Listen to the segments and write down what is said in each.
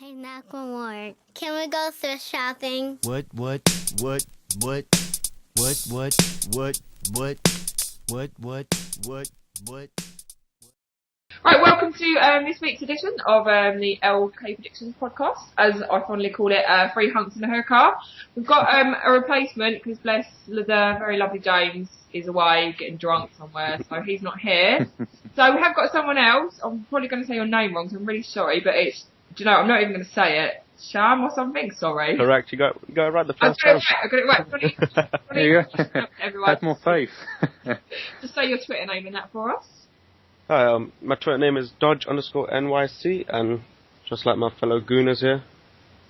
Hey, knock one more. Can we go thrift shopping? What? Right, welcome to this week's edition of the LK Predictions podcast, as I fondly call it, Three Hunks in her car. We've got a replacement, because bless the very lovely James is away getting drunk somewhere, so he's not here. So we have got someone else. I'm probably going to say your name wrong, so I'm really sorry, but it's, do you know, I'm not even going to say it. Sham or something, sorry. Correct, you got it right the first time. I got it right. There you go. Everyone. Have more faith. Just say your Twitter name in that for us. Hi, my Twitter name is Dodge_NYC, and just like my fellow Gooners here,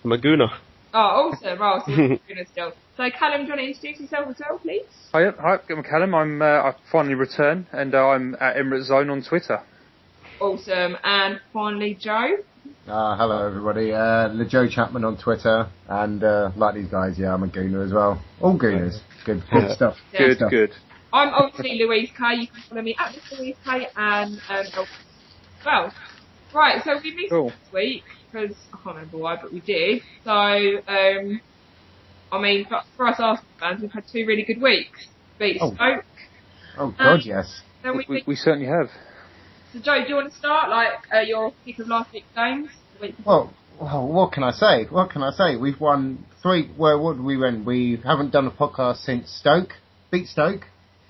I'm a Gooner. Oh, awesome. Oh, so you're Gooner still. So, Callum, do you want to introduce yourself as well, please? Hi, I'm Callum. I've finally returned, and I'm at Emirates Zone on Twitter. Awesome. And finally, Joe. Hello everybody, Joe Chapman on Twitter, and like these guys, I'm a Gooner as well. All Gooners, good stuff. Yeah. Good. I'm obviously Louise K. You can follow me at Louise K. and well, right. So we missed this week because I can't remember why, but we did. So I mean, for us Arsenal fans, we've had two really good weeks. Beat Stoke. Oh God, yes. We certainly have. So Joe, do you want to start your pick of last week's games? Well, what can I say? We've won 3. Where would we win? We haven't done a podcast since Stoke. Beat Stoke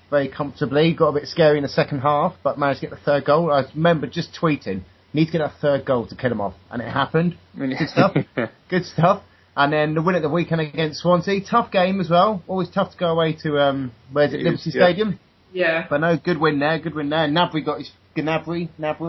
very comfortably. Got a bit scary in the second half, but managed to get the third goal. I remember just tweeting, need to get a third goal to kill them off, and it happened. Good stuff. Good stuff. And then the win at the weekend against Swansea. Tough game as well. Always tough to go away to Liberty Stadium. Yeah. But no, good win there. Gnabry got his Gnabry got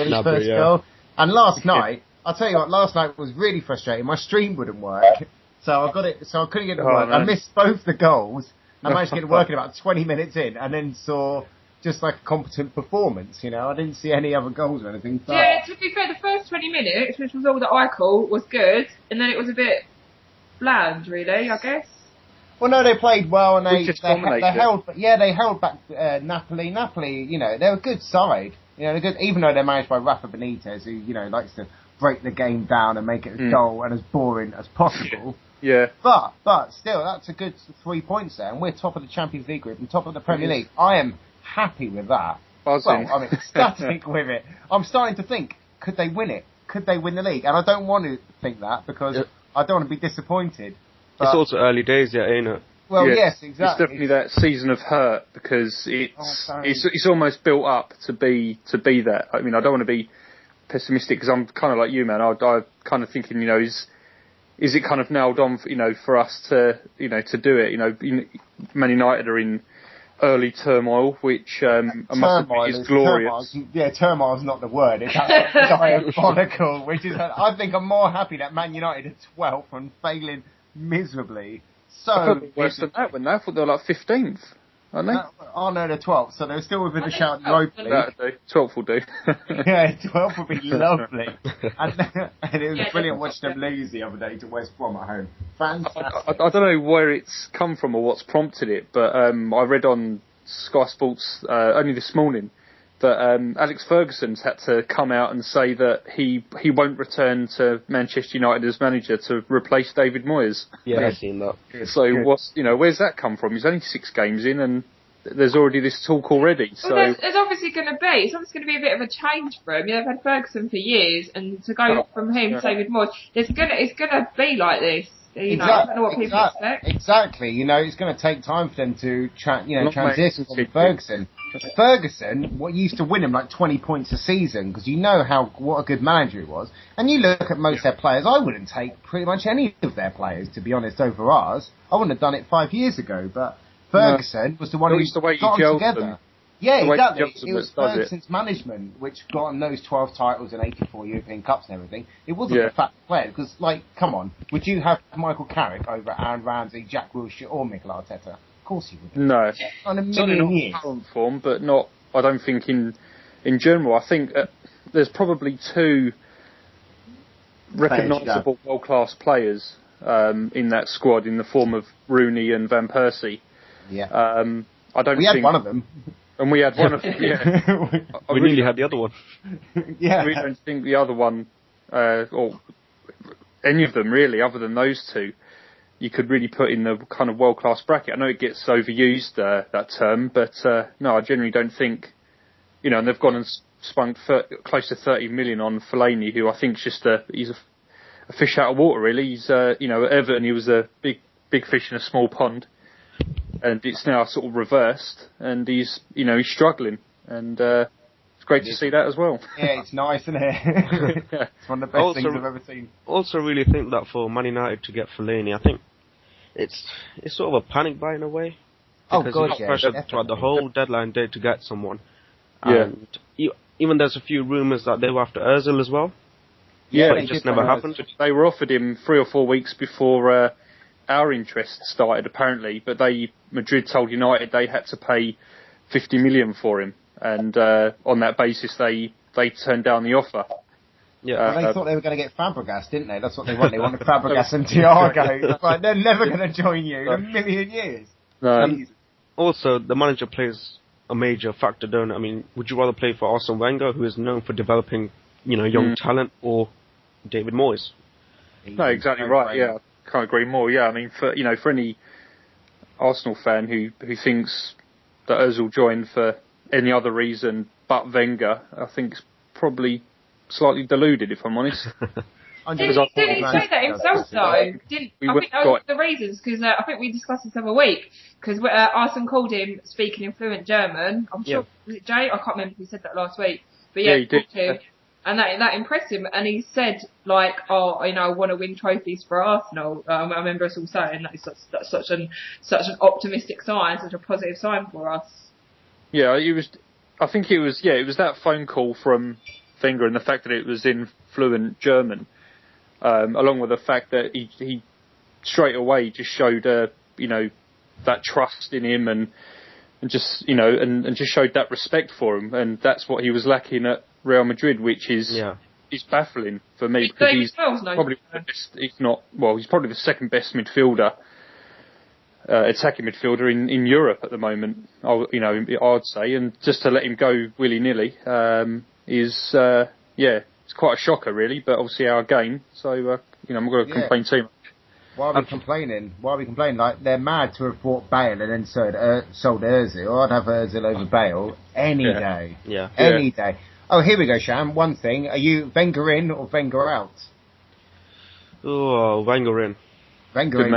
his first goal. And last night, I'll tell you what, last night was really frustrating. My stream wouldn't work, so I couldn't get it to work. I missed both the goals. I managed to get it working about 20 minutes in, and then saw just like a competent performance. You know, I didn't see any other goals or anything. But yeah, to be fair, the first 20 minutes, which was all that I call, was good, and then it was a bit bland, really, I guess. Well, no, they played well, and they held back Napoli. Napoli, you know, they're a good side. You know, they're good, even though they're managed by Rafa Benitez, who, you know, likes to break the game down and make it as dull and as boring as possible. Yeah. But still, that's a good 3 points there, and we're top of the Champions League group and top of the Premier League. I am happy with that. Buzzing. Well, I'm ecstatic with it. I'm starting to think, could they win it? Could they win the league? And I don't want to think that because I don't want to be disappointed. It's also early days yet, ain't it? Well, yes, exactly. It's definitely that season of hurt because it's almost built up to be that. I mean, I don't want to be pessimistic because I'm kind of like you, man. I'm kind of thinking, you know, is it kind of nailed on, for us to do it? You know, Man United are in early turmoil, which I must admit is glorious. Turmoil's not the word. It's diabolical. Which is, I think I'm more happy that Man United are 12th and failing miserably. So worse than that, when I thought they were like 15th, aren't they? Oh no, they're 12th, so they're still within the shout of the Europa League. 12th will do. Yeah, 12th would be lovely. And it was brilliant watching them lose the other day to West Brom at home. Fantastic. I don't know where it's come from or what's prompted it, but I read on Sky Sports only this morning that Alex Ferguson's had to come out and say that he won't return to Manchester United as manager to replace David Moyes. Yeah, I've seen that. So where's that come from? He's only 6 games in and there's already this talk already. Well, there's obviously going to be. It's obviously going to be a bit of a change for him. You know, they've had Ferguson for years, and to go from him to David Moyes, it's going to be like this. You know, I don't know what people expect. Exactly. You know, it's going to take time for them to transition from Ferguson. Ferguson, what used to win him like 20 points a season, because you know what a good manager he was. And you look at most of their players, I wouldn't take pretty much any of their players, to be honest, over ours. I wouldn't have done it 5 years ago, but Ferguson was the one who got them together. Yeah, exactly. It was Ferguson's management which got him those 12 titles and 84 European Cups and everything. It wasn't the fact player, because, come on, would you have Michael Carrick over Aaron Ramsey, Jack Wilshere or Mikel Arteta? Of course you would. No. On a million years. Not in form, but not, I don't think in general. I think there's probably 2 recognisable world-class players in that squad in the form of Rooney and Van Persie. Yeah. We had one of them. And we had one of them, yeah. We nearly had the other one. Yeah. We don't think the other one or any of them really, other than those two, you could really put in the kind of world-class bracket. I know it gets overused, that term, but no, I generally don't think, and they've gone and spunk close to 30 million on Fellaini, who I think is just he's a fish out of water, really. He's, at Everton, he was a big fish in a small pond, and it's now sort of reversed, and he's struggling, and it's great to see that as well. Yeah, it's nice, isn't it? It's one of the best things I've ever seen. Also, really think that for Man United to get Fellaini, I think it's sort of a panic buy in a way. Because God, you've got pressure throughout the whole deadline day to get someone. And even there's a few rumours that they were after Ozil as well. Yeah, but it just never happened. They were offered him 3 or 4 weeks before our interest started, apparently, but Madrid told United they had to pay 50 million for him, and on that basis they turned down the offer. Yeah, they thought they were going to get Fabregas, didn't they? That's what they wanted. They wanted Fabregas and Thiago. But they're never going to join you in a million years. No. Also, the manager plays a major factor, don't it? I mean, would you rather play for Arsene Wenger, who is known for developing, young talent, or David Moyes? No, exactly right. Yeah, I can't agree more. Yeah, I mean, for any Arsenal fan who thinks that Ozil joined for any other reason but Wenger, I think it's probably slightly deluded, if I'm honest. Didn't he say that himself, though? I think that was the reasons, because I think we discussed this the other week, because Arsene called him speaking in fluent German. I'm sure, was it Jay? I can't remember if he said that last week. But yeah, he did. And that impressed him, and he said, I want to win trophies for Arsenal. I remember us all saying that's such an optimistic sign, such a positive sign for us. Yeah, I think it was that phone call from Wenger, and the fact that it was in fluent German, along with the fact that he straight away just showed that trust in him, and just and just showed that respect for him, and that's what he was lacking at Real Madrid, which is baffling for me, because he's probably the best, he's probably the second best midfielder, attacking midfielder in Europe at the moment. I'd say, and just to let him go willy nilly is it's quite a shocker, really. But obviously our game, so I'm going to complain too much. Why are we complaining? Like, they're mad to have bought Bale and then sold Ozil. I'd have Ozil over Bale any day. Yeah. Any day. Oh, here we go, Sham. One thing. Are you Wenger in or Wenger out? Oh, Wenger in. Wenger in,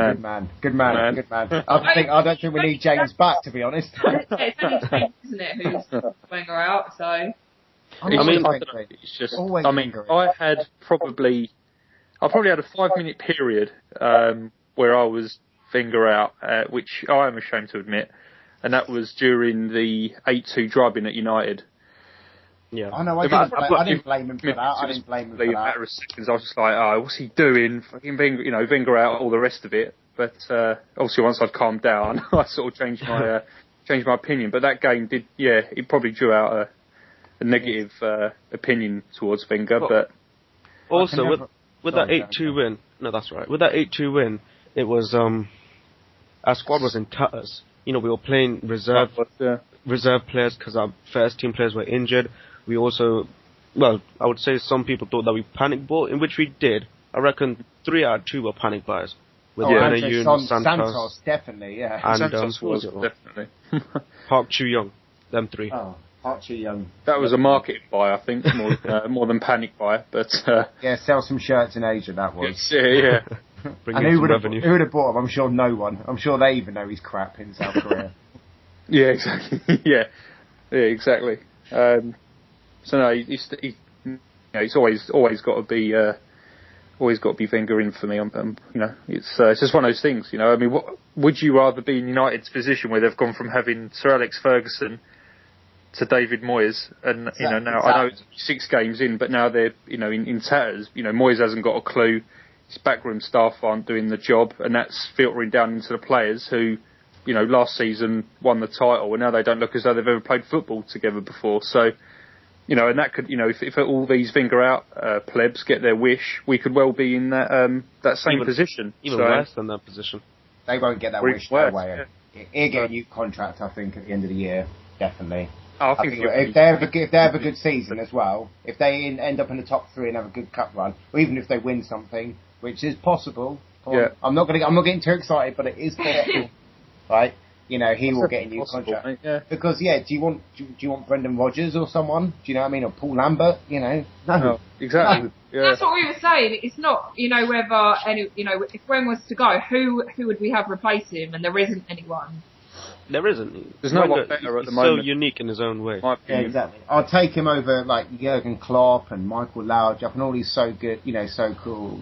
good man. I don't think we need James back, to be honest. It's only James, isn't it, who's Wenger out, so... I probably had a 5-minute period where I was Wenger out, which I am ashamed to admit, and that was during the 8-2 drubbing at United. Yeah, I know. I didn't blame him for that. A matter of seconds, I was just like, "Oh, what's he doing? Fucking Wenger out, all the rest of it." But obviously, once I'd calmed down, I sort of changed my opinion. But that game did, it probably drew out a negative opinion towards Wenger. But also with that 8-2 win, no, that's right. With that 8-2 win, it was our squad was in tatters. We were playing reserve players because our first team players were injured. We also, I would say some people thought that we panic bought, in which we did. I reckon 3 out of 2 were panic buys. With Santos, definitely, yeah. And Santos was definitely. Park Chu-young, them 3. Oh, Park Chu-young. That was a market buy, I think, more than panic buy. But sell some shirts in Asia. That was. Yeah. And who would have bought him? I'm sure no one. I'm sure they even know he's crap in South Korea. Yeah, exactly. yeah, exactly. So no, he's always got to be Wenger in for me. It's just one of those things. I mean, what would you rather be in United's position where they've gone from having Sir Alex Ferguson to David Moyes, and now I know it's 6 games in, but now they're in tatters. Moyes hasn't got a clue. His backroom staff aren't doing the job, and that's filtering down into the players who, last season won the title, and now they don't look as though they've ever played football together before. So, and that could, if all these Wenger out plebs get their wish, we could well be in that same position. Even worse than that position. They won't get that wish, no way. He'll get a new contract, I think, at the end of the year, definitely. I I think think if they have a good season as well, if they end up in the top 3 and have a good cup run, or even if they win something, which is possible. I'm not getting too excited, but it is possible, right? You know, he will get a new contract. Mate, yeah. Because do you want Brendan Rodgers or someone? Do you know what I mean? Or Paul Lambert? You know, no, exactly. No. Yeah. That's what we were saying. It's not, whether if Gwen was to go, who would we have replace him? And there isn't anyone. There isn't. There's no one better at the moment. So unique in his own way. Yeah, exactly. I'll take him over like Jurgen Klopp and Michael Laudrup and all these so good, so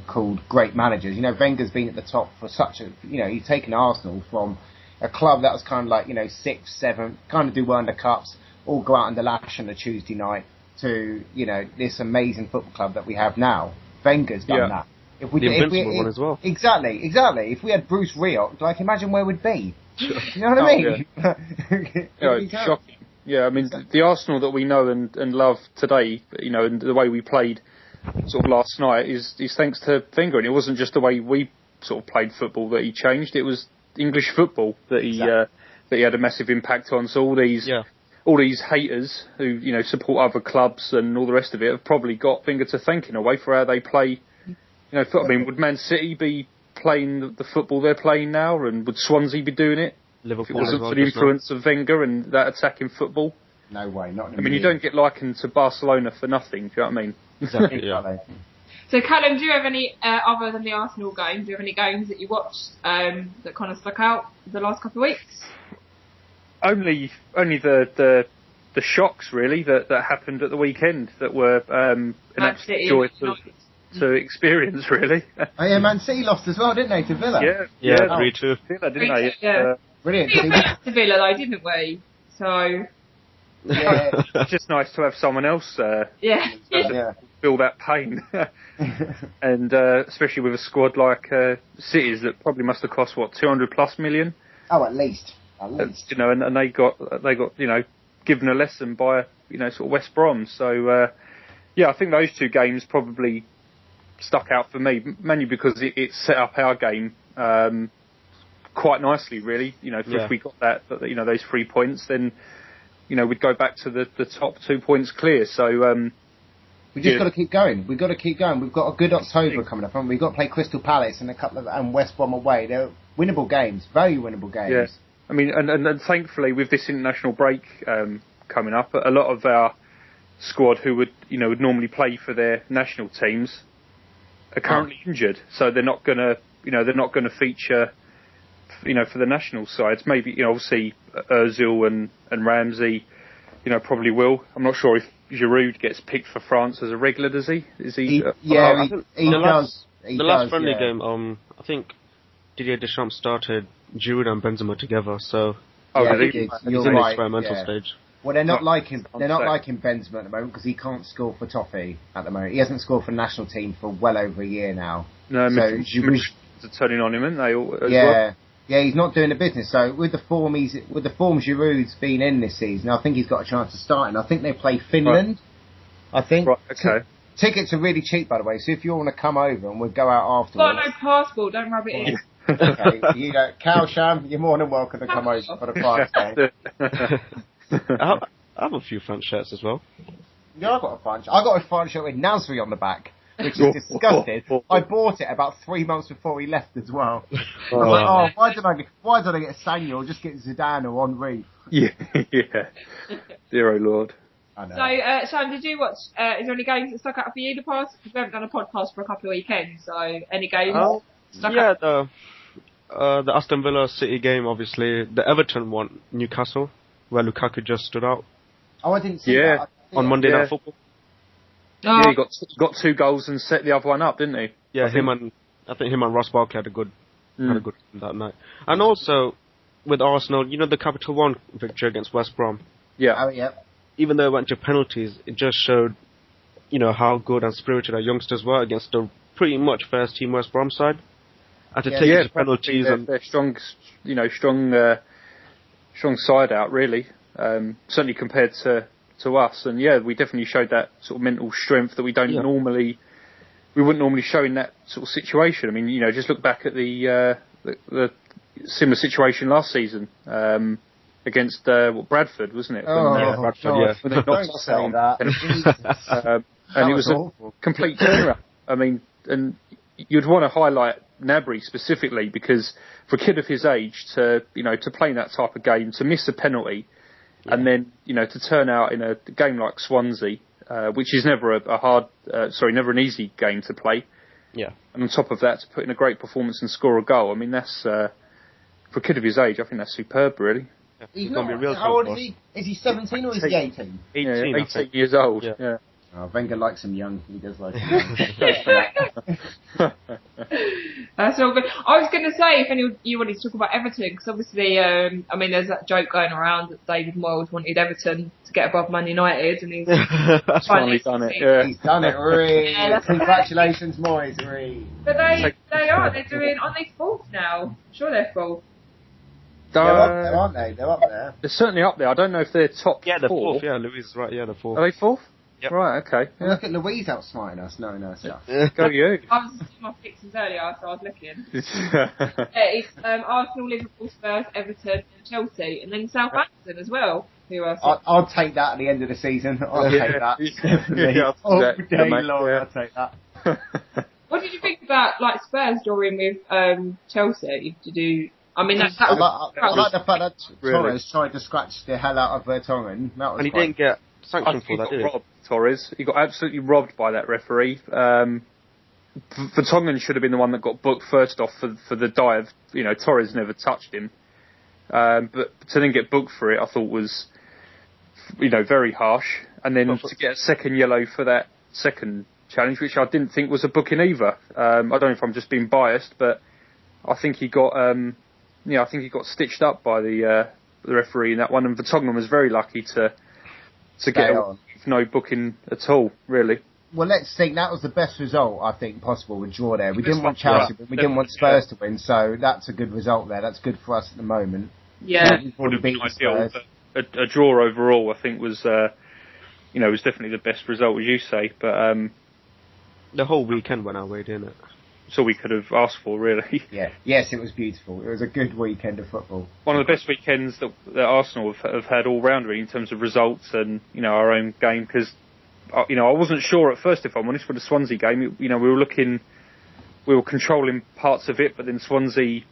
called great managers. You know, Wenger's been at the top for such a, he's taken Arsenal from a club that was kind of like, 6th, 7th, kind of do well in the cups, all go out on the lash on a Tuesday night to, this amazing football club that we have now. Wenger's done that. If we, the invincible one as well. Exactly. If we had Bruce Rioch, imagine where we'd be. You know what I mean? It's shocking. Yeah, I mean, the Arsenal that we know and love today, and the way we played sort of last night is thanks to Wenger. And it wasn't just the way we sort of played football that he changed. It was English football that he had a massive impact on. So all these haters who, support other clubs and all the rest of it have probably got Wenger to thank in a way for how they play. I mean, would Man City be playing the football they're playing now, and would Swansea be doing it? Liverpool if it wasn't for the influence of Wenger and that attacking football. No way, not. I mean, you don't get likened to Barcelona for nothing. Do you know what I mean? Exactly. So, Callum, do you have any other than the Arsenal game? Do you have any games that you watched that kind of stuck out the last couple of weeks? Only the shocks really that happened at the weekend that were an absolute joy to experience, really. Oh yeah, Man City lost as well, didn't they, to Villa? Yeah, 3-2. Villa, didn't they? Yeah. Brilliant. We beat to Villa though, didn't we? So it's just nice to have someone else feel that pain, and especially with a squad like City's that probably must have cost 200+ million. Oh, at least. And they got given a lesson by sort of West Brom. So I think those two games probably stuck out for me, mainly because it set up our game quite nicely, really. If we got those 3 points, then we'd go back to the top 2 points clear. So we just got to keep going. We've got to keep going. We've got a good October coming up, and we've got to play Crystal Palace and West Brom away. They're winnable games, very winnable games. Yeah. I mean, and thankfully with this international break coming up, a lot of our squad who would normally play for their national teams are currently injured, so they're not going to feature for the national sides. Maybe obviously Ozil and Ramsey probably will. I'm not sure if Giroud gets picked for France as a regular, does he? Is he? He does. The last friendly game, I think Didier Deschamps started Giroud and Benzema together, so he's in the experimental stage. Well, they're not liking Benzema at the moment because he can't score for Toffee at the moment. He hasn't scored for the national team for well over a year now. No, so Giroud are turning on him, aren't they? Well? Yeah, he's not doing the business. So with the form Giroud's been in this season, I think he's got a chance to start. And I think they play Finland. Right. I think. Right. Okay. Tickets are really cheap, by the way. So if you want to come over and we'll go out afterwards. Got no passport. Don't rub it in. Okay, Calsham, you're more than welcome to come over for the France game. I have a few France shirts as well. Yeah, I got a France shirt with Nasri on the back, which is disgusting. I bought it about 3 months before he left as well. I was like, why did I get Samuel? Just get Zidane or Henry. Yeah. Dear oh Lord. I know. So, Sean, did you watch? Is there any games that stuck out for you the past? Because we haven't done a podcast for a couple of weekends. So, any games stuck out? The Aston Villa City game, obviously. The Everton one, Newcastle, where Lukaku just stood out. Oh, I didn't see that. On Monday Night Football. Yeah, he got 2 goals and set the other one up, didn't he? Yeah, I think him and Ross Barkley had a good that night. And also with Arsenal, the Capital One victory against West Brom. Yeah. Oh, yeah. Even though it went to penalties, it just showed, how good and spirited our youngsters were against a pretty much first team West Brom side. And to take it to penalties, they're strong, strong side out really. Certainly compared to us, and we definitely showed that sort of mental strength that we wouldn't normally show in that sort of situation. I mean, just look back at the similar situation last season. against Bradford, wasn't it? Bradford, yeah. When they knocked Don't us say out. that. And it was awful. a complete turnaround. I mean, and you'd want to highlight Nabry specifically because for a kid of his age to play in that type of game, to miss a penalty, and then to turn out in a game like Swansea, which is never never an easy game to play. Yeah. And on top of that, to put in a great performance and score a goal. I mean, that's for a kid of his age, I think that's superb, really. Yeah. He's gonna not, be real how old is he? Is he 17 or is he 18? 18, 18 years old. Yeah. Oh, Wenger likes him young. He does like him young. That's all good. I was going to say, if you wanted to talk about Everton, because obviously, there's that joke going around that David Moyes wanted Everton to get above Man United, and he's finally done it. Yeah. He's done it, Reed. Yeah, Congratulations, Moyes, Reed. But they're doing, aren't they fourth now? I'm sure they're fourth. They're up there, aren't they? They're up there. They're certainly up there. I don't know if they're top Yeah, the four. fourth. Yeah, Louise is right. Yeah, the fourth. Are they fourth? Yep. Right, okay. Well, look at Louise outsmarting us, knowing her stuff. Go you. I was doing my fixings earlier, so I was looking. It's Arsenal, Liverpool, Spurs, Everton, and Chelsea, and then Southampton as well. Who else? I'll take that at the end of the season. I'll take that. Yeah, All that, day mate, long, yeah. I'll take that. What did you think about Spurs drawing with Chelsea? I like the fact that Torres tried to scratch the hell out of Vertonghen. And he didn't get sanctioned for that, did he? Robbed, Torres. He got absolutely robbed by that referee. Vertonghen should have been the one that got booked first off for the dive. Torres never touched him. But to then get booked for it, I thought was, very harsh. And then to get a second yellow for that second challenge, which I didn't think was a booking either. I don't know if I'm just being biased, but I think he got, stitched up by the referee in that one. And Vertonghen was very lucky to get away with no booking at all, really. Well, let's think that was the best result, I think, possible with draw there. We didn't want Chelsea, but we didn't want Spurs to win, so that's a good result there. That's good for us at the moment. Yeah. Would have been ideal, but a draw overall, I think, was was definitely the best result, as you say. But the whole weekend went our way, didn't it? That's all we could have asked for, really. Yeah. Yes, it was beautiful. It was a good weekend of football. One of the best weekends that Arsenal have had all round, really, in terms of results and our own game. Because I wasn't sure at first, if I'm honest, with the Swansea game. We were controlling parts of it, but then Swansea,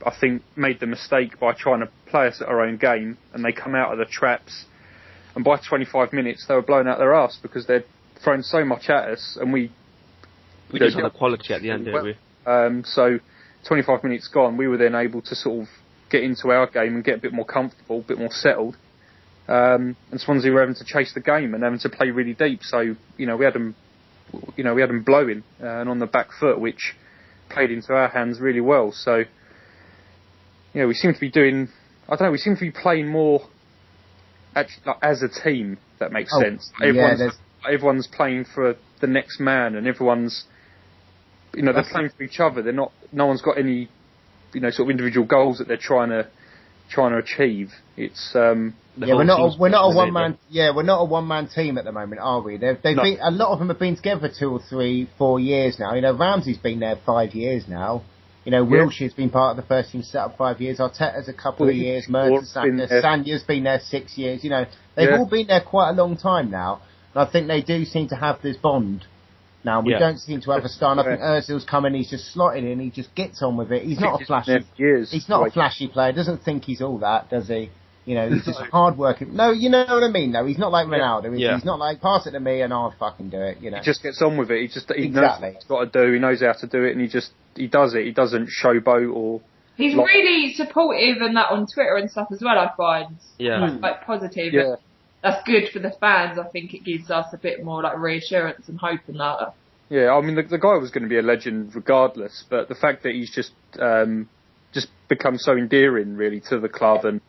I think, made the mistake by trying to play us at our own game, and they come out of the traps. And by 25 minutes, they were blown out their arse because they'd thrown so much at us, and we just had the quality at the end, didn't we? So 25 minutes gone, we were then able to sort of get into our game and get a bit more comfortable, a bit more settled. And Swansea were having to chase the game and having to play really deep. So we had them, blowing and on the back foot, which played into our hands really well. So we seem to be doing. I don't know. We seem to be playing more as a team. If that makes sense. Everyone's playing for the next man, and everyone's. They're playing for each other. No one's got any, sort of individual goals that they're trying to achieve. It's we're not a one man. Yeah, we're not a one man team at the moment, are we? They've been, a lot of them have been together 2 or 3, 4 years now. Ramsey's been there 5 years now. Wilshire's been part of the first team set up 5 years. Arteta's a couple of years. Sanya's been there 6 years. They've all been there quite a long time now. And I think they do seem to have this bond. Now, we don't seem to have a star. And I think Ozil's come in, he's just slotted in, he just gets on with it. He's not a flashy player. Doesn't think he's all that, does he? He's just hard working. No, you know what I mean, though. He's not like Ronaldo. He's not like, pass it to me and I'll fucking do it, He just gets on with it. He knows what he's got to do. He knows how to do it, and he does it. He doesn't showboat or... He's really supportive and that on Twitter and stuff as well, I find. Yeah. Like positive. Yeah. That's good for the fans. I think it gives us a bit more reassurance and hope in that. Yeah, I mean the guy was going to be a legend regardless, but the fact that he's just become so endearing really to the club, and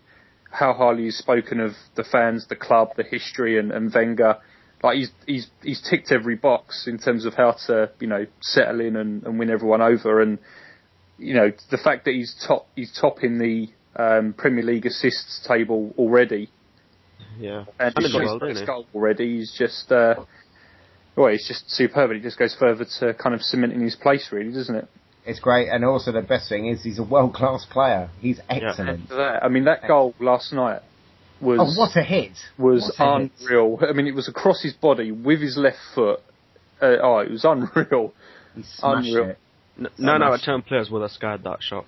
how highly he's spoken of the fans, the club, the history, and Wenger, he's ticked every box in terms of how to settle in and win everyone over, and the fact that he's top in the Premier League assists table already. Yeah, and he's his goal already. He's just, he's just superb. He just goes further to kind of cementing his place, really, doesn't it? It's great, and also the best thing is he's a world-class player. He's excellent. I mean, that goal last night was what a hit! Was What a hit. unreal. I mean, it was across his body with his left foot. It was unreal. He smashed Unreal. it. 9 out of 10 players would have skied that shot.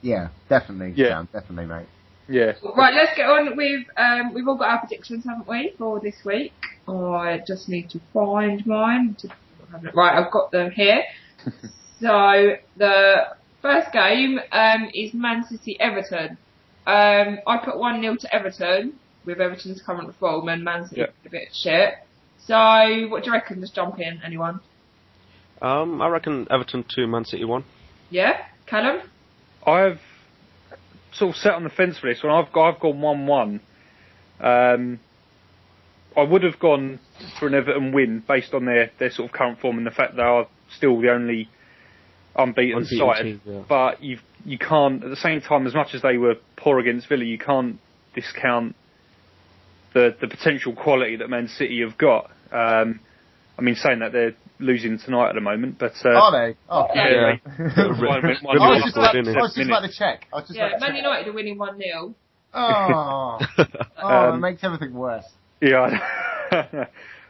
Yeah, definitely. Yeah. Sam, definitely, mate. Yeah. Right, let's get on with, we've all got our predictions, haven't we, for this week? I just need to find mine. Right, I've got them here. So, the first game is Man City Everton. I put 1-0 to Everton, with Everton's current form, and Man City a bit shit. So, what do you reckon? Just jump in, anyone? I reckon Everton 2, Man City 1. Yeah? Callum? I've sort of sat on the fence for this one. I've gone 1-1. I would have gone for an Everton win based on their sort of current form and the fact they are still the only unbeaten side. team, yeah. But you can't, at the same time, as much as they were poor against Villa, you can't discount the potential quality that Man City have got. I mean, saying that they're losing tonight at the moment, but are they? Oh, yeah. I was just about to check. Man United are winning 1-0. Oh, it makes everything worse. Yeah,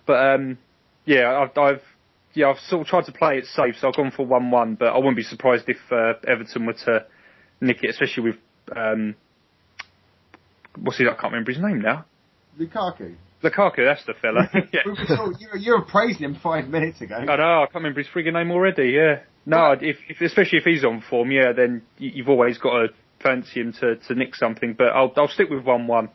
but yeah, I've sort of tried to play it safe, so I've gone for 1-1. But I wouldn't be surprised if Everton were to nick it, especially with what's his? I can't remember his name now. Lukaku, that's the fella. Yeah. You were praising him 5 minutes ago. I know, I can't remember his friggin' name already. Yeah, no, if especially if he's on form, yeah, then you've always got to fancy him to nick something. But I'll stick with 1-1.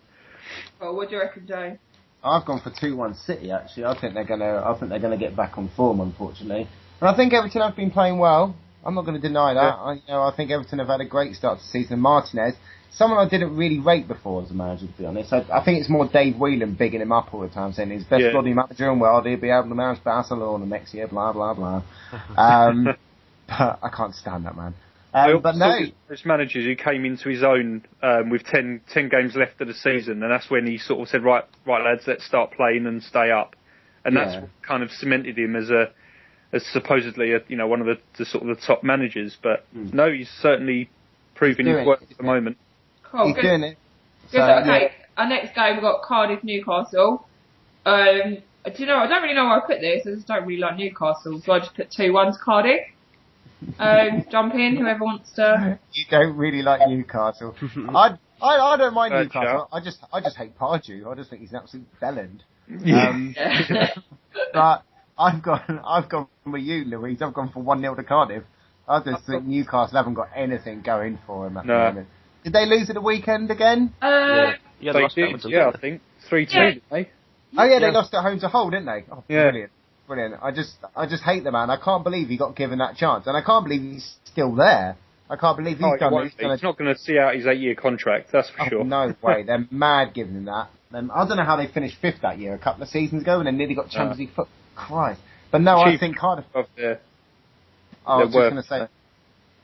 Well, what do you reckon, Joe? I've gone for 2-1 City. Actually, I think they're gonna get back on form, unfortunately. And I think Everton have been playing well. I'm not going to deny that. Yeah. I think Everton have had a great start to the season. Martinez, someone I didn't really rate before as a manager, to be honest. I think it's more Dave Whelan bigging him up all the time, saying he's best bloody manager in the world. He'll be able to manage Barcelona next year. Blah blah blah. But I can't stand that man. But no, there's managers who came into his own with 10 games left of the season, and that's when he sort of said, right lads, let's start playing and stay up, and that's what kind of cemented him as supposedly one of the sort of the top managers. But no, he's certainly proving his worth at the moment. Cool, he's doing it. Good. Okay, our next game we've got Cardiff Newcastle. Do you know? I don't really know why I put this. I just don't really like Newcastle, so I just put 2-1 to Cardiff. Jump in, whoever wants to. You don't really like Newcastle. I don't mind Newcastle. I just hate Pardew. I just think he's an absolute bellend. But I've gone with you, Louise. I've gone for 1-0 to Cardiff. I just think Newcastle haven't got anything going for them at the moment. Did they lose at the weekend again? They did. Yeah, I think 3-2. Didn't they? Oh yeah, they lost at home to Hull, didn't they? Oh, brilliant. I just hate the man. I can't believe he got given that chance, and I can't believe he's still there. I can't believe he's done it. He's not going to see out his 8-year contract, that's for sure. No way. They're mad giving him that. I don't know how they finished 5th that year a couple of seasons ago, and they nearly got Champions League foot. Christ. But no, I think Cardiff. I was just going to say,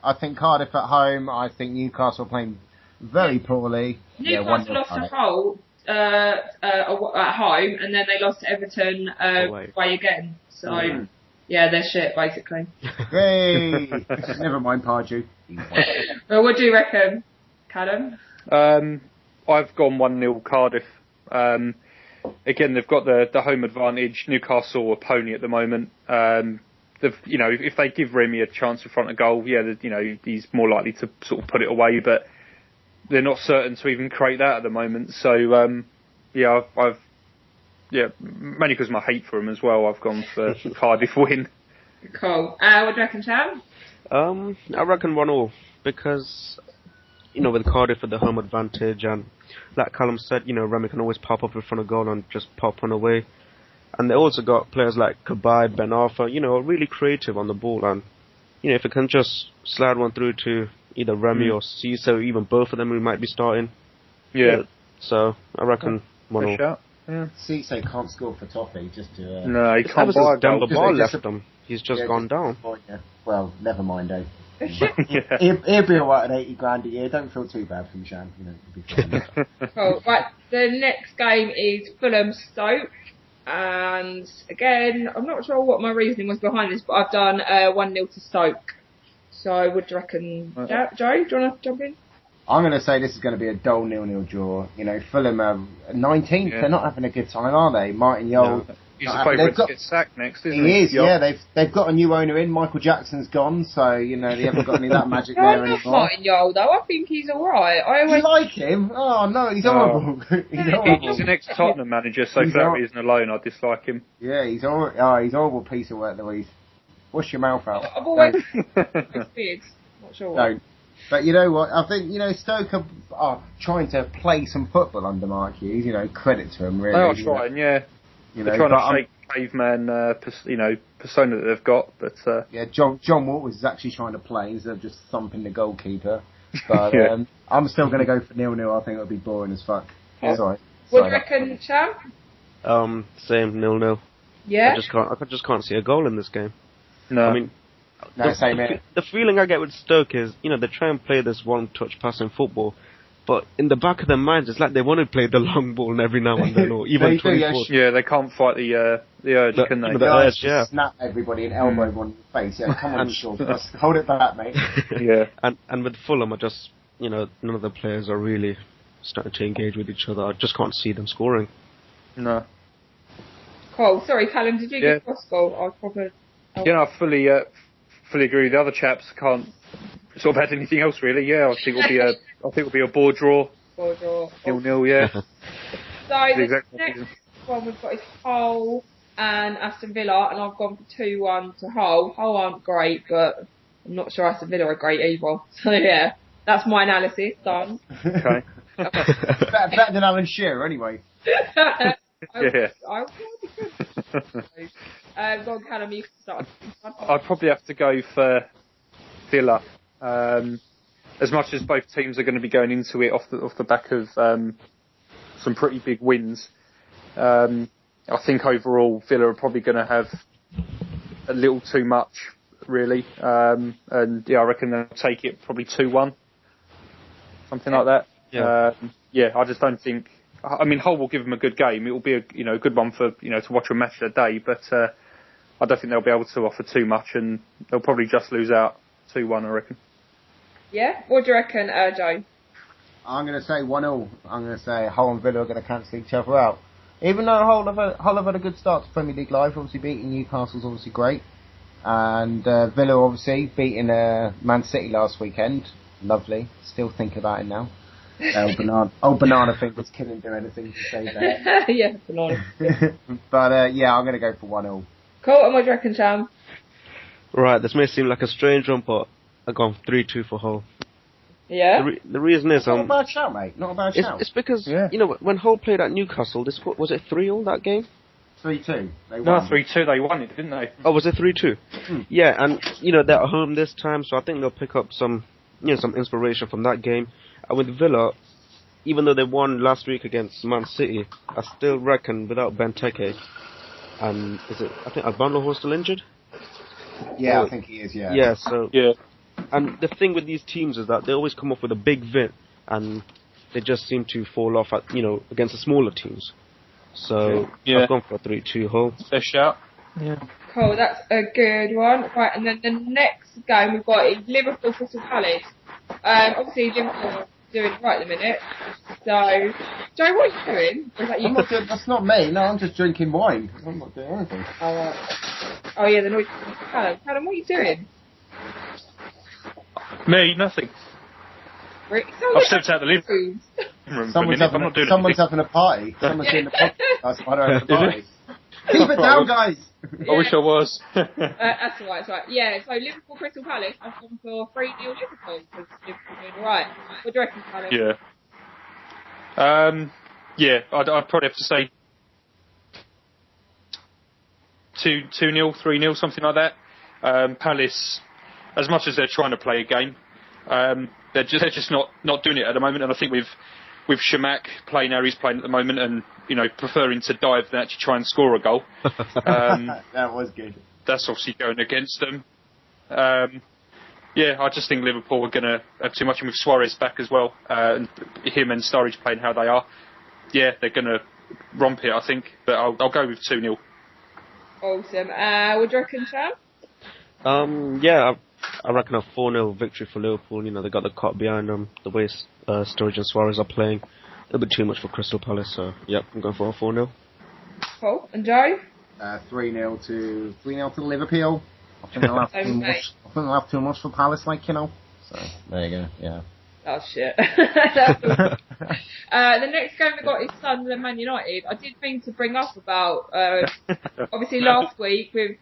I think Cardiff at home. I think Newcastle playing very poorly. Newcastle lost to Hull at home, and then they lost to Everton away again. So, they're shit, basically. Great. Never mind Pardew. Well, what do you reckon, Callum? I've gone 1-0 Cardiff. Again, they've got the home advantage. Newcastle are pony at the moment. If they give Remy a chance in front of goal, he's more likely to sort of put it away. But they're not certain to even create that at the moment. So, I've mainly because of my hate for them as well, I've gone for Cardiff win. Cool. What do you reckon, Cham? I reckon 1-0 because, with Cardiff with the home advantage and like Callum said, Remy can always pop up in front of goal and just pop one away. And they also got players like Kabay, Ben Arfa, really creative on the ball. And, if it can just slide one through to either Remy or Cisse, or even both of them who might be starting. Yeah. So, I reckon 1-0. Yeah. Cisse can't score for Toffee, just to... no, he can't buy a goal. Demba Ba left him. He's just gone down. Well, never mind, eh? He'll be alright at 80 grand a year. Don't feel too bad for him, Shan. Cool. Right, the next game is Fulham Stoke. And again, I'm not sure what my reasoning was behind this, but I've done 1-0 to Stoke. So, what do you reckon, Joe? Do you want to jump in? I'm going to say this is going to be a dull 0-0 draw. You know, Fulham are 19th. Yeah. They're not having a good time, are they? Martin Yole. No. He's a favourite to get sacked next, isn't he? He is, yeah. They've got a new owner in. Michael Jackson's gone, so, you know, they haven't got any of that magic there anymore. Martin Yole, though. I think he's alright. You like him? Oh, no, he's horrible. He's an ex-Tottenham manager, so for that reason alone, I dislike him. Yeah, he's a horrible piece of work, Louise. Wash your mouth out. I've always big. Not sure why. No. But you know what? I think, you know, Stoke are trying to play some football under Mark Hughes. You know, credit to them, really. They are trying, yeah. You know, they're trying to shake caveman, persona that they've got. But yeah, John Walters is actually trying to play instead of just thumping the goalkeeper. But I'm still going to go for 0-0. I think it'll be boring as fuck. Yeah. Sorry. What do you reckon, Champ? Same 0-0. Yeah. I just can't see a goal in this game. No. I mean, the feeling I get with Stoke is, you know, they try and play this one-touch passing football, but in the back of their minds, it's like they want to play the long ball every now and then, or even 24. Yeah, they can't fight the urge, can they? The urge, yeah. Snap everybody and elbow on your face. Yeah, come on, Shaw. Hold it back, mate. Yeah. And with Fulham, I just, you know, none of the players are really starting to engage with each other. I just can't see them scoring. No. Cool. Sorry, Callum, did you get cross goal? I was probably... Yeah, I fully agree. The other chaps can't sort of add anything else really. Yeah, I think it'll be a ball draw. 0-0. Yeah. So the next one we've got is Hull and Aston Villa, and I've gone for 2-1 to Hull. Hull aren't great, but I'm not sure Aston Villa are great either. So yeah, that's my analysis done. Okay. better than Alan Shearer, anyway. Yeah. I go on, Callum, you start. I'd probably have to go for Villa. As much as both teams are going to be going into it off the back of some pretty big wins, I think overall Villa are probably going to have a little too much, really. And yeah, I reckon they'll take it probably 2-1, something like that. Yeah. I just don't think. I mean, Hull will give them a good game. It will be a good one for to watch a match of the day. But I don't think they'll be able to offer too much, and they'll probably just lose out 2-1. I reckon. Yeah. What do you reckon, Joe? I'm going to say 1-0. I'm going to say Hull and Villa are going to cancel each other out. Even though Hull have had a good start to Premier League life, obviously beating Newcastle's obviously great, and Villa obviously beating Man City last weekend. Lovely. Still think about it now. Banana fingers couldn't do anything to save that. Yeah, banana. But yeah, I'm going to go for 1-0. Cool, and what do you reckon, Sam? Right, this may seem like a strange one, but I've gone 3-2 for Hull. Yeah? The reason is... Not a bad shout, mate. Not a bad shout. It's because, when Hull played at Newcastle, was it 3-0 that game? 3-2. No, 3-2. They won it, didn't they? Oh, was it 3-2? Yeah, and, they're at home this time, so I think they'll pick up some inspiration from that game. And with Villa, even though they won last week against Man City, I still reckon without Benteke, and I think Albando's still injured? Yeah, I think he is, yeah. Yeah, so... Yeah. And the thing with these teams is that they always come up with a big win, and they just seem to fall off at, against the smaller teams. So, I've gone for a 3-2 Hull. Fair shout. Yeah. Cool, that's a good one. Right, and then the next game we've got is Liverpool Crystal Palace. Obviously Liverpool are doing right at the minute. So, Joe, what are you doing? Or is that you? I'm not doing, that's not me. No, I'm just drinking wine. I'm not doing anything. Oh yeah, the noise. Callum, what are you doing? Me, nothing. I've stepped out the living room. Someone's having a party. Someone's doing the podcast. I don't have a party. Keep it down, guys. I wish I was. That's alright, Yeah, so Liverpool Crystal Palace, I've gone for 3-0 Liverpool, because Liverpool doing alright. What do you reckon, Callum? Yeah. I'd probably have to say 2-0, 3-0, something like that. Palace, as much as they're trying to play a game, they're just not doing it at the moment, and I think with Shamak playing how he's playing at the moment, and preferring to dive than actually try and score a goal. That was good. That's obviously going against them. I just think Liverpool are going to have too much, and with Suarez back as well, and him and Sturridge playing how they are. Yeah, they're going to romp it, I think, but I'll go with 2-0. Awesome. What do you reckon, Sam? I reckon a 4-0 victory for Liverpool. You know, they got the cot behind them. The way Sturridge and Suarez are playing, a little bit too much for Crystal Palace. So, yep, I'm going for a 4-0. Cool. And Joe? 3-0 to Liverpool. I think they'll have too much for Palace, like, you know. So, there you go, yeah. Oh, shit. The next game we got is Sunderland Man United. I did mean to bring up about, obviously last week, the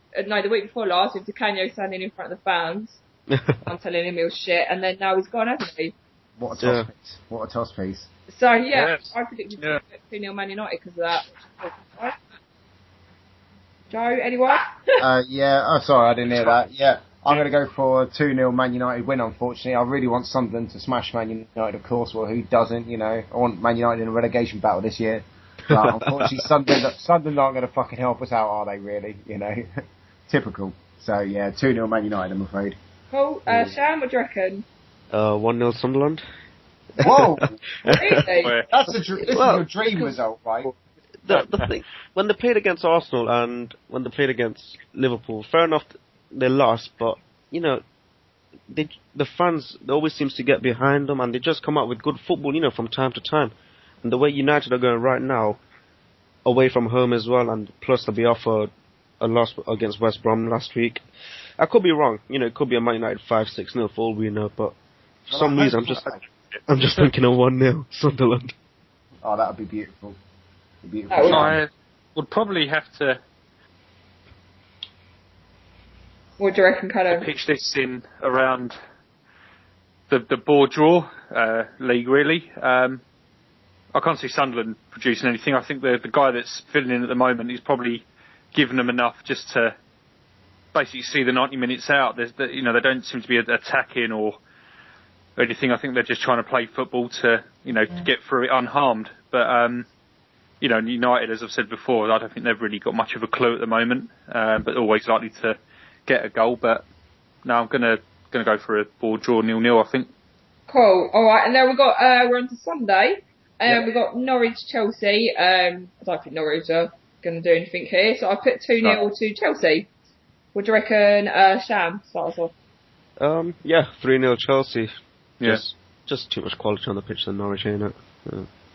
week before last, with DeCanio standing in front of the fans. I'm telling him he was shit, and then now he's gone, hasn't he? What a toss piece. So, yes. I predicted 2-0 Man United because of that. Joe, anyone? Sorry, I didn't hear that. Yeah. I'm going to go for a 2-0 Man United win, unfortunately. I really want Sunderland to smash Man United, of course. Well, who doesn't, you know? I want Man United in a relegation battle this year. But unfortunately, Sunderland aren't going to fucking help us out, are they, really? You know? Typical. So, yeah, 2-0 Man United, I'm afraid. Cool. Sam, what do you reckon? 1-0 Sunderland. Whoa! Really? This is your dream result, right? The thing, when they played against Arsenal and when they played against Liverpool, fair enough, they lost, but, you know, the fans, they always seems to get behind them, and they just come out with good football, you know, from time to time. And the way United are going right now, away from home as well, and plus they'll be off a loss against West Brom last week. I could be wrong, you know, it could be a Man United 5-6-0 for all we know, but for some reason I'm just thinking of 1-0 Sunderland. Oh, that would be beautiful. I would probably have to. What do you reckon, Callum? Pitch this in around the board draw league, really. I can't see Sunderland producing anything. I think the guy that's filling in at the moment is probably given them enough just to basically see the 90 minutes out. They don't seem to be attacking or anything. I think they're just trying to play football to get through it unharmed. But United, as I've said before, I don't think they've really got much of a clue at the moment, but always likely to get a goal. But no, I'm gonna go for a board draw 0-0, I think. Cool. All right, and then we're on to Sunday. We've got Norwich Chelsea. I don't think Norwich are going to do anything here, so I put 2-0 to Chelsea. What do you reckon, Sham? Start us off. 3-0 Chelsea. Yeah. Just too much quality on the pitch than Norwich, ain't it?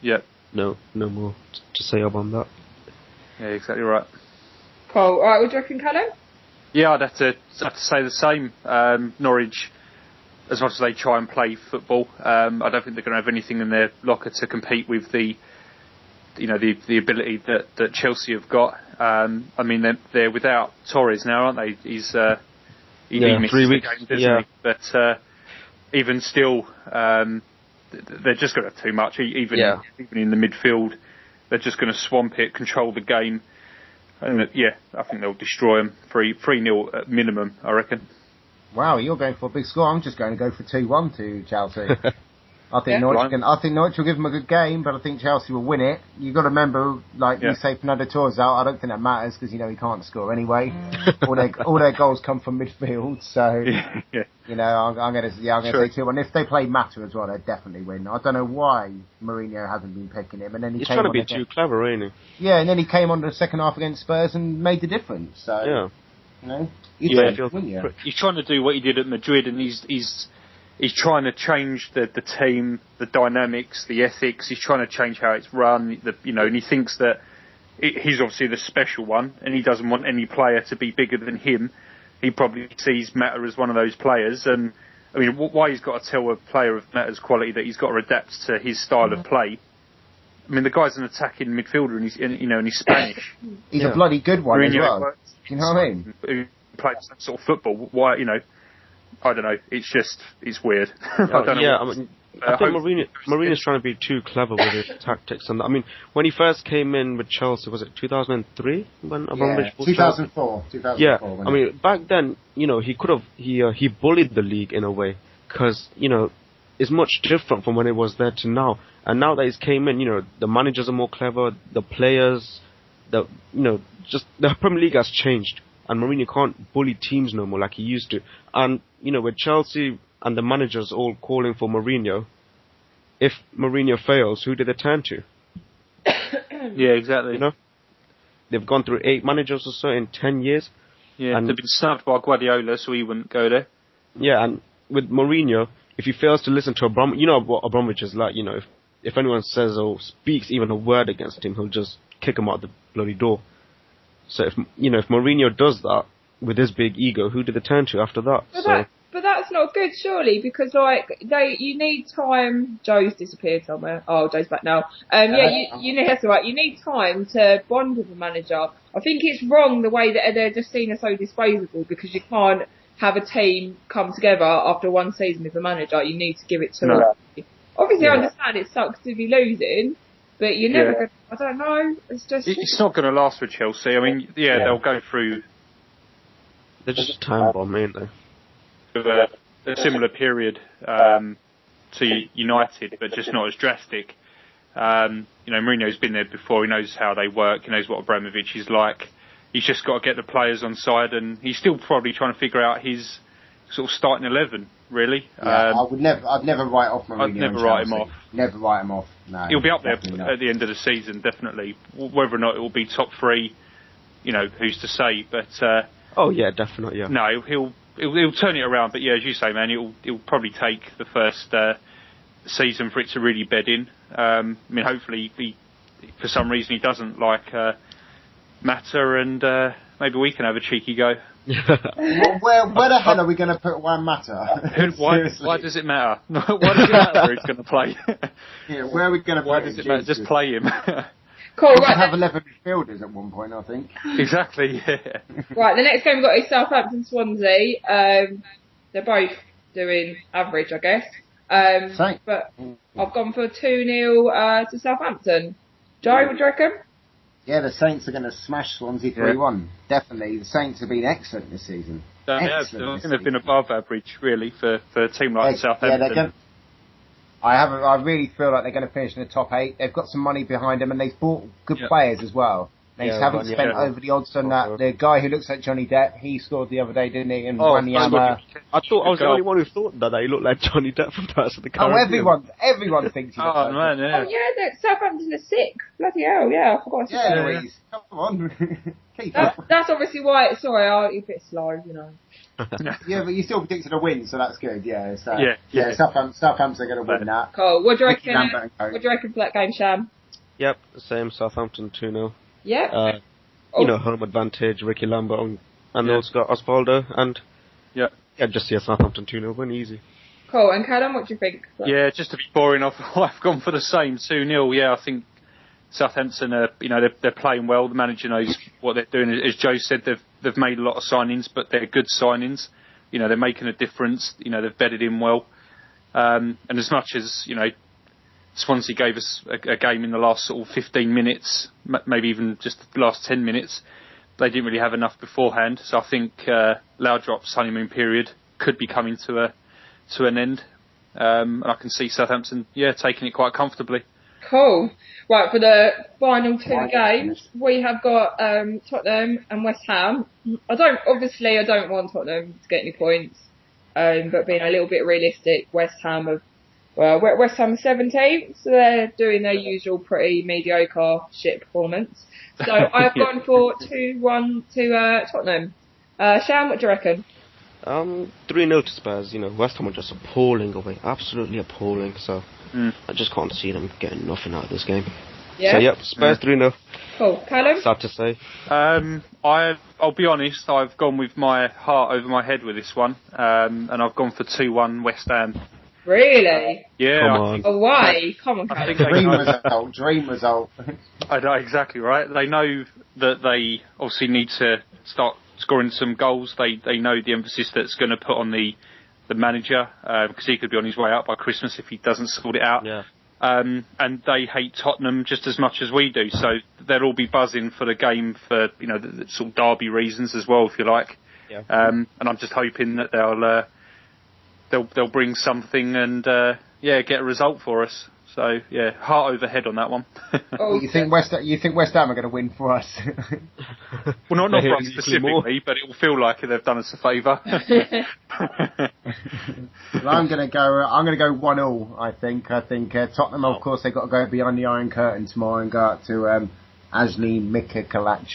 Yeah. No more to say on that. Yeah, exactly right. Cool. All right, what do you reckon, Callum? Yeah, I'd have to say the same. Norwich, as much as they try and play football, I don't think they're going to have anything in their locker to compete with the ability that Chelsea have got. I mean, they're without Torres now, aren't they? He missed 3 weeks. The game, doesn't he? But even still, they're just going to have too much. Even in the midfield, they're just going to swamp it, control the game. And I think they'll destroy them 3-0 at minimum, I reckon. Wow, you're going for a big score. I'm just going to go for 2-1 to Chelsea. I think Norwich will give them a good game, but I think Chelsea will win it. You've got to remember, you say Fernando Torres out. I don't think that matters because he can't score anyway. all their goals come from midfield, so I'm going to say 2-1. If they play Mata as well, they definitely win. I don't know why Mourinho hasn't been picking him, and then he's trying to be too clever, ain't he? Yeah, and then he came on the second half against Spurs and made the difference. So he's trying to do what he did at Madrid, and he's trying to change the team, the dynamics, the ethics. He's trying to change how it's run. And he thinks that he's obviously the special one, and he doesn't want any player to be bigger than him. He probably sees Mata as one of those players, and I mean, why he's got to tell a player of Mata's quality that he's got to adapt to his style of play. I mean, the guy's an attacking midfielder, and he's Spanish. He's a bloody good one as well. Do you know what I mean? Who plays that sort of football? Why, I don't know. It's weird. I don't know. I think Mourinho's trying to be too clever with his tactics. And I mean, when he first came in with Chelsea, was it 2003? 2004. Yeah, I mean, back then, he bullied the league in a way because it's much different from when it was there to now. And now that he's came in, the managers are more clever, the players, the Premier League has changed. And Mourinho can't bully teams no more like he used to. And, with Chelsea and the managers all calling for Mourinho, if Mourinho fails, who do they turn to? Yeah, exactly. They've gone through 8 managers or so in 10 years. Yeah, and they've been snubbed by Guardiola, so he wouldn't go there. Yeah, and with Mourinho, if he fails to listen to Abramovich, you know what Abramovich is like, if anyone says or speaks even a word against him, he'll just kick him out the bloody door. So if Mourinho does that with his big ego, who do they turn to after that? But that's not good, surely, because you need time. Joe's disappeared somewhere. Oh, Joe's back now. That's right. You need time to bond with the manager. I think it's wrong the way that they're just seen as so disposable, because you can't have a team come together after one season with the manager. You need to give it to them. Obviously, I understand it sucks to be losing, but you're never going to, I don't know. It's not going to last for Chelsea. I mean, they'll go through. They're just a time bomb, ain't they? A similar period to United, but just not as drastic. Mourinho's been there before. He knows how they work. He knows what Abramovich is like. He's just got to get the players on side, and he's still probably trying to figure out his sort of starting 11. Really, I'd never write off Mourinho. I'd never write him off. Never write him off. No, he'll be up there at the end of the season, definitely. Whether or not it will be top 3, who's to say? But oh yeah, definitely. Yeah. No, he'll turn it around. But yeah, as you say, man, it'll probably take the first season for it to really bed in. I mean, hopefully, for some reason he doesn't like Mata, and maybe we can have a cheeky go. Where the hell are we going to put Juan Mata? Why does it matter? Why does it matter where he's going to play? Where are we going to put him? Why does it matter? Just play him. Cool, we have 11 midfielders at one point, I think. Exactly, yeah. Right, the next game we've got is Southampton-Swansea. They're both doing average, I guess. But I've gone for 2-0 to Southampton. Joe, what do you reckon? Yeah, the Saints are going to smash Swansea 3-1. Definitely. The Saints have been excellent this season. I think they've been above average, really, for a team like Southampton. I really feel like they're going to finish in the top 8. They've got some money behind them, and they've bought good players as well. They haven't spent over the odds on that. The guy who looks like Johnny Depp, he scored the other day, didn't he? And Wanyama. I thought I was the only one who thought that he looked like Johnny Depp from Pirates of the Caribbean. Everyone thinks he looks like man, yeah. Oh yeah, Southampton are sick. Bloody hell, yeah, I forgot to say that. Louise, come on. That's obviously why, sorry, I'm a bit slow, Yeah, but you still predicted a win, so that's good, yeah. So, yeah. Southampton are going to win that. Cool. What do you reckon for that game, Sham? Yep, the same, Southampton 2-0. Yeah. Home advantage, Ricky Lambert and Oscar Osvaldo, and just Southampton 2-0 win, easy. Cool, and Callum, what do you think? Yeah, just to be boring, I've gone for the same, 2-0. Yeah, I think Southampton are, they're playing well. The manager knows what they're doing. As Joe said, they've made a lot of signings, but they're good signings. They're making a difference. They've bedded in well. And as much as, Swansea gave us a game in the last sort of 15 minutes, maybe even just the last 10 minutes, they didn't really have enough beforehand. So I think Laudrup's honeymoon period could be coming to an end. And I can see Southampton, taking it quite comfortably. Cool. Right, for the final 2 games, we have got Tottenham and West Ham. I don't want Tottenham to get any points, but being a little bit realistic, West Ham are 17th, so they're doing their usual pretty mediocre shit performance. So I've gone for 2-1 to Tottenham. Sham, what do you reckon? 3-0 to Spurs. West Ham are just appalling away, absolutely appalling. So I just can't see them getting nothing out of this game. Yeah. So Spurs 3-0. Cool. Callum? Sad to say. I'll be honest. I've gone with my heart over my head with this one, and I've gone for 2-1 West Ham. Really? Yeah. Come on. Why? Come on, Callum. Dream result. I know, exactly right. They know that they obviously need to start scoring some goals. They know the emphasis that's going to put on the manager, because he could be on his way out by Christmas if he doesn't sort it out. Yeah. And they hate Tottenham just as much as we do, so they'll all be buzzing for the game for the sort of derby reasons as well, if you like. Yeah. And I'm just hoping that they'll bring something and get a result for us. So heart over head on that one. You think West Ham are going to win for us? Well, not for us specifically, but it will feel like they've done us a favour. Well, I'm going to go 1-1. I think Tottenham, of course, they've got to go behind the Iron Curtain tomorrow and go out to Ashley Mikakalac.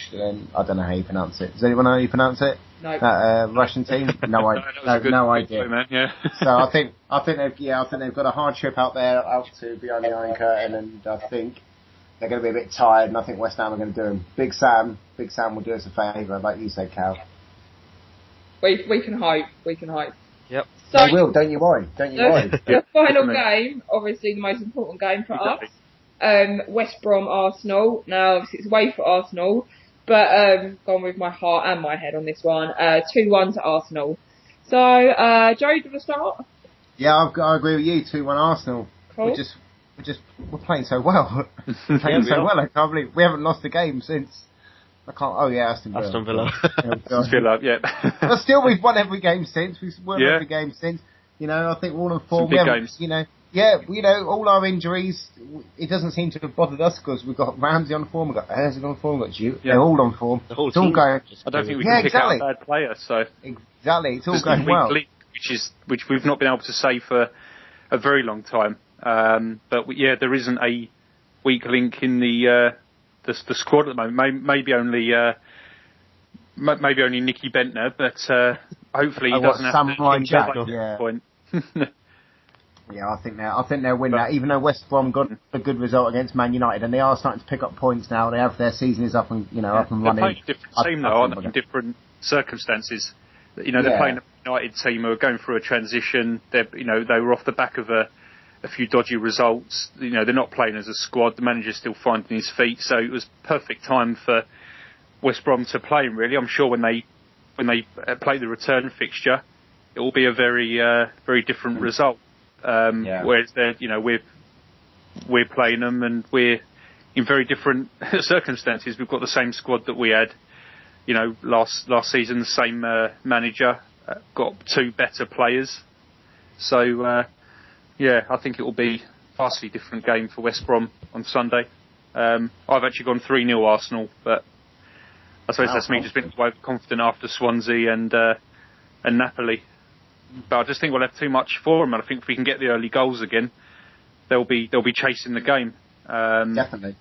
I don't know how you pronounce it. Does anyone know how you pronounce it? No. Russian team? No idea. Man, yeah. So I think they've got a hard trip out to behind the Iron Curtain, and I think they're going to be a bit tired, and I think West Ham are going to do them. Big Sam will do us a favour, like you said, Cal. We can hope. Yep. So, They will, don't you worry. The final game, obviously the most important game for us, West Brom Arsenal. Now, obviously it's away for Arsenal, but gone with my heart and my head on this one. 2-1 to Arsenal. So, Joe, do you want to start? Yeah, I agree with you. 2-1 Arsenal. Cool. We're playing so well. I can't believe we haven't lost a game since. Aston Villa. Villa, yeah. But still, we've won every game since. We've won every game since. You know, I think we're all in form. Some big games. All our injuries, it doesn't seem to have bothered us because we've got Ramsey on form, we've got Ozil on form, we've got you. They're all on form. The whole it's all going. I don't think we can pick out a bad player. So exactly, it's all going well. Which we've not been able to say for a very long time. But there isn't a weak link in the squad at the moment. Maybe only Nicky Bentner, but hopefully he doesn't have to Jack. At this point. Yeah, I think they'll win that. Even though West Brom got a good result against Man United, and they are starting to pick up points now. They have their season is up and up and running. They're playing a different team though, aren't they? In different circumstances. They're playing a United team who are going through a transition. They were off the back of a few dodgy results. They're not playing as a squad. The manager's still finding his feet, so it was perfect time for West Brom to play him. Really, I'm sure when they play the return fixture, it will be a very very different result. Whereas we're playing them and we're in very different circumstances. We've got the same squad that we had, last season. The same manager, got two better players. So I think it will be a vastly different game for West Brom on Sunday. I've actually gone 3-0 Arsenal, but I suppose that's me just being overconfident after Swansea and Napoli. But I just think we'll have too much for them, and I think if we can get the early goals again, they'll be chasing the game. Definitely.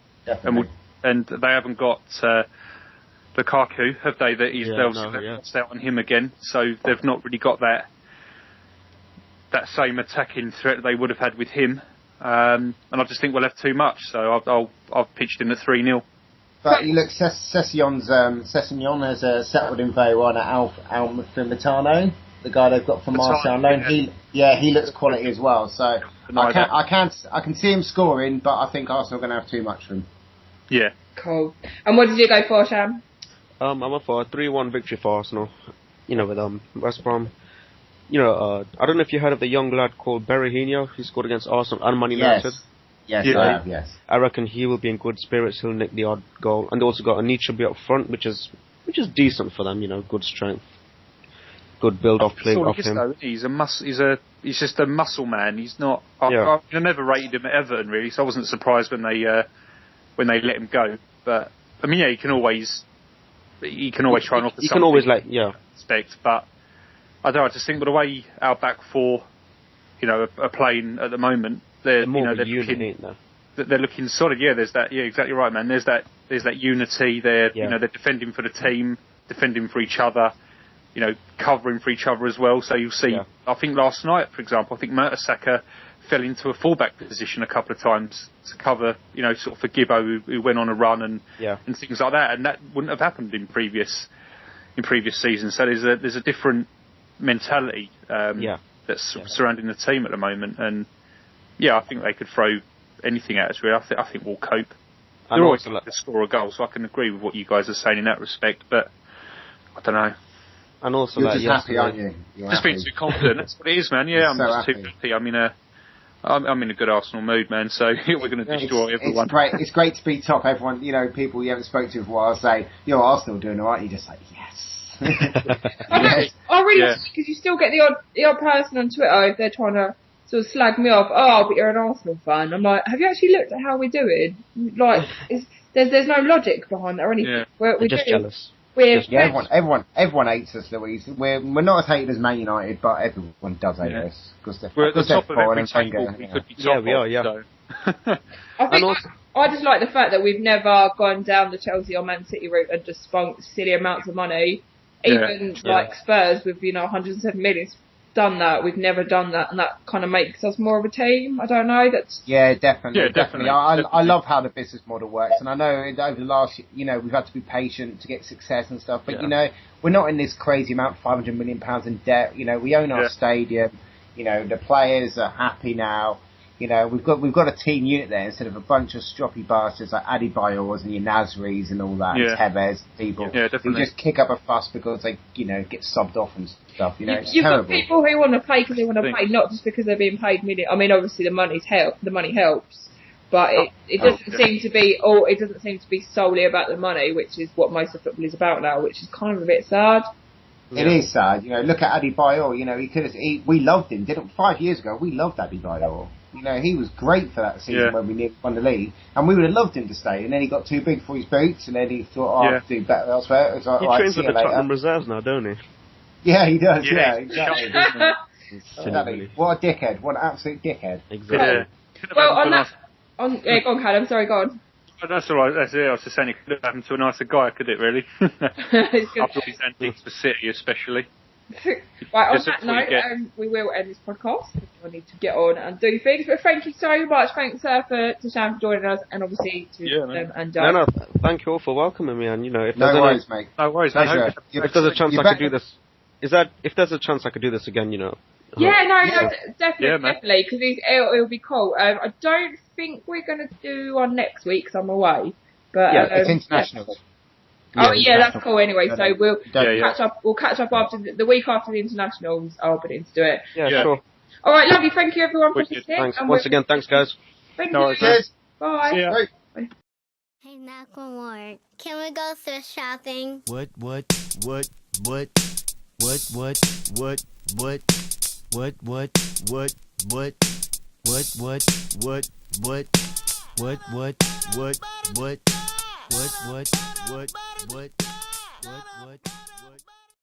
And they haven't got Lukaku, have they? They'll lost out on him again, so they've not really got that same attacking threat they would have had with him. And I just think we'll have too much, so I've pitched in at 3-0. But you look, Sessignon has settled in very well at Al Fimitano, the guy they've got from Marseille on loan. He looks quality as well. So I can see him scoring, but I think Arsenal are going to have too much for him. Yeah. Cool. And what did you go for, Sham? I'm up for a 3-1 victory for Arsenal. With West Brom. I don't know if you heard of the young lad called Berahino. He scored against Arsenal and Man United. Yes, I have, yes. I reckon he will be in good spirits. He'll nick the odd goal. And they also got Anichebe up front, which is decent for them, good strength. Good build-off play off him. Though. He's just a muscle man. He's not... I've never rated him at Everton, really, so I wasn't surprised when they let him go. But, he can always try and offer something. He can always, respect, but I don't know, I just think with the way our back four, are playing at the moment, they're looking solid. Yeah, there's that. Yeah, exactly right, man. There's that unity. They're they're defending for the team, defending for each other, covering for each other as well. So you'll see. Yeah. I think last night, for example, I think Mertesacker fell into a fullback position a couple of times to cover, sort of for Gibbo who went on a run and things like that, and that wouldn't have happened in previous seasons. So there's a different mentality that's surrounding the team at the moment, and I think they could throw anything at us. Really, I think we'll cope. They're always going to score a goal, so I can agree with what you guys are saying in that respect. But I don't know. And also, you're just happy, aren't you? Just being too confident. That's what it is, man. Yeah, I'm just too happy. I'm in a good Arsenal mood, man. So we're going to destroy everyone. It's great to be top. Everyone, people you haven't spoken to for a while say, "You're Arsenal doing all right." You just like, yes. I really because you still get the odd person on Twitter if they're trying to sort of slag me off. Oh, but you're an Arsenal fan. I'm like, have you actually looked at how we're doing? Like, there's no logic behind that or anything. Yeah. We're just jealous. Everyone hates us, Louise. We're not as hated as Man United, but everyone does hate us because we're at the top of every table. We could be top. We are. Yeah. So. I just like the fact that we've never gone down the Chelsea or Man City route and just spunk silly amounts of money Even like Spurs with 107 million done that. We've never done that, and that kind of makes us more of a team. I don't know. Definitely. I love how the business model works, and I know over the last, we've had to be patient to get success and stuff. But we're not in this crazy amount, £500 million in debt. We own our stadium. The players are happy now. We've got a team unit there instead of a bunch of stroppy bastards like Adebayors and your Nasris and all that, and Tevez people who just kick up a fuss because they, get subbed off and stuff. It's you've terrible. got people who want to play because they want to play, not just because they're being paid million. I mean, obviously the money helps, but it doesn't seem to be, it doesn't seem to be solely about the money, which is what most of football is about now, which is kind of a bit sad. It is sad. Look at Adebayor. We loved him. 5 years ago, we loved Adebayor. He was great for that season when we won the league, and we would have loved him to stay. And then he got too big for his boots, and then he thought, I have to do better elsewhere. It was like, he trains with the Tottenham reserves now, don't he? Yeah, he does. Yeah, exactly. Exactly. What a dickhead! What an absolute dickhead! Exactly. Well, go on, Callum. Sorry, go on. Oh, that's all right. That's it. I was just saying it could have happened to a nicer guy, could it? Really? After his antics for City, especially. Right, on that note, we will end this podcast. I need to get on and do things. But thank you so much. Thanks to Sam for joining us, and obviously to them and Doug. No, thank you all for welcoming me. And if no worries, mate. No worries. If there's a chance I could do this, if there's a chance I could do this again, definitely, because it'll be cool. I don't think we're going to do one next week because I'm away. But it's international. That's cool. Anyway, so we'll catch up. We'll catch up after the week after the internationals. I'll put in to do it. Yeah, sure. All right, lovely. Thank you, everyone, for listening. Thanks once again. Thanks, guys. Thank you. Cheers. Bye. Yeah. Bye. Hey, knock one more. Can we go thrift shopping? What?